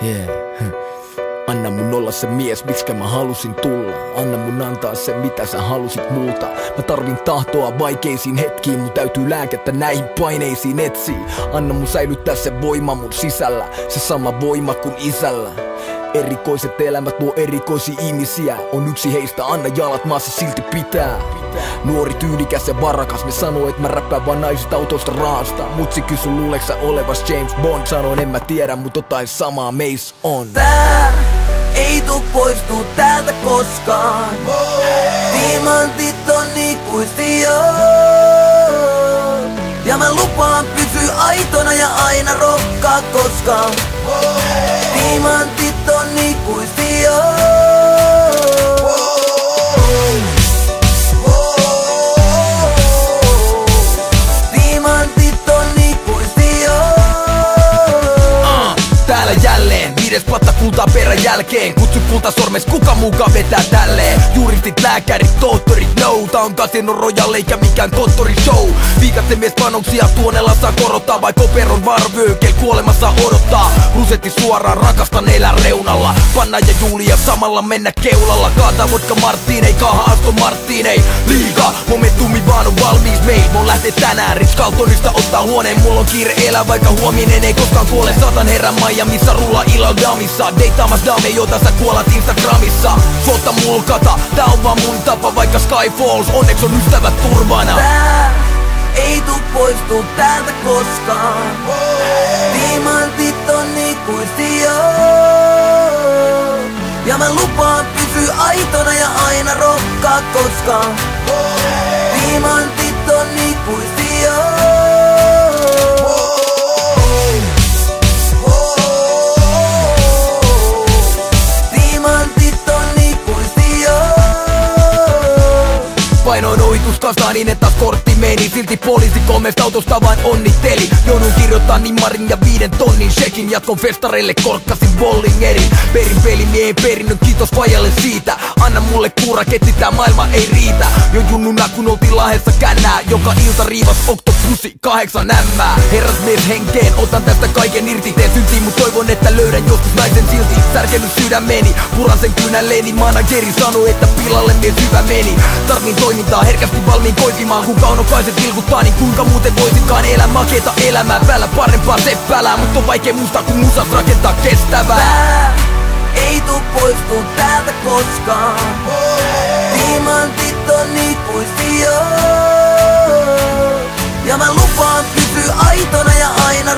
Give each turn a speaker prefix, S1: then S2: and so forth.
S1: Yeah. Anna mun olla se mies, miksikä mä halusin tulla. Anna mun antaa se, mitä sä halusit multa. Mä tarvin tahtoa vaikeisiin hetkiin, mun täytyy lääkettä näihin paineisiin etsiä. Anna mun säilyttää se voima mun sisällä, se sama voima kuin isällä. Erikoiset elämät luo erikoisia ihmisiä, on yksi heistä, anna jalat maassa silti pitää. Nuori, tyylikäs ja varakas, ne sanoo, et mä räppään vaan naisista, autosta, rahasta. Mutsi kysy, luuleeks sä olevas James Bond? Sanoin, en mä tiedä, mut jotain samaa meis on.
S2: Tää ei tuu poistuu täältä koskaan. Diamantit on ikuisia. Ja mä lupaan pysyä aitona ja aina rokkaa koskaan. Diamantit on ikuisia. Diamantit on ikuisia.
S1: Täällä jälleen, 5 platta kultaa perän jälkeen. Kutsu kultasormes, kuka mukaan vetää tälleen? Juristit, lääkärit, tohtorit, no. Tää on Casino Royale eikä mikään konttorishow. Viikatten mies panoksia tuonella saa korottaa, vai koperon varvyökel kuolemassa odottaa. Rusetti suoraan, rakastan elää reunalla. Panna ja Julia samalla mennä keulalla. Kaata vodka Martin, ei kaha Aston Martin, ei liiga. Momentumi vaan on valmiis meit. Mun lähtee tänään Ritz Carltonista ottaa huoneen. Mulla on kiire elää, vaikka huominen ei koskaan kuole. Satan herran Miamiissa, rulla illalla damissa. Deittaamas dame, jota sä kuolat Instagramissa. Suotta mulkata, tää on vaan mun tapa, vaikka Sky Falls, onneks on ystävät turvana.
S2: Tää ei tuu poistuu täältä koskaan. Diamantit on ikuisia. Ja mä lupaan pysyä aitona ja aina rokkaa koskaan. Diamantit on ikuisia.
S1: Painoin ohituskastaa niin, että kortti meni. Silti poliisi 3 autosta vain onnitteli. Joudun kirjoittaa nimmarin ja 5 tonnin shekin. Jatkon festareille korkkasin Bollingerin. Perin pelimiehen perinnön, kiitos fajalle siitä. Anna mulle kuuraketti, tää maailma ei riitä. Jo junnuna kun oltiin Lahdessa kännää. Joka ilta riivas Octopussy 8 ämmää. Herrasmies henkeen, otan tästä kaiken irti. Teen syntiin, mut toivon, että löydän joskus naisen silti. Särkenyt sydämeni, puran sen kynälleeni. Manageri sanoi, että pilalle mies hyvä meni. Tarvin toimintaa, herkästi valmiin koipimaan. Kun kaunokaiset vilkuttaa, niin kuinka muuten voisinkaan elää makeeta elämää. Päällä parempaa seppälää, mut on vaikea muistaa kun musas rakentaa kestävää.
S2: Tää ei tuu poistuu täältä koskaan. Diamantit on ikuisia. Ja mä lupaan pysyä aitona ja aina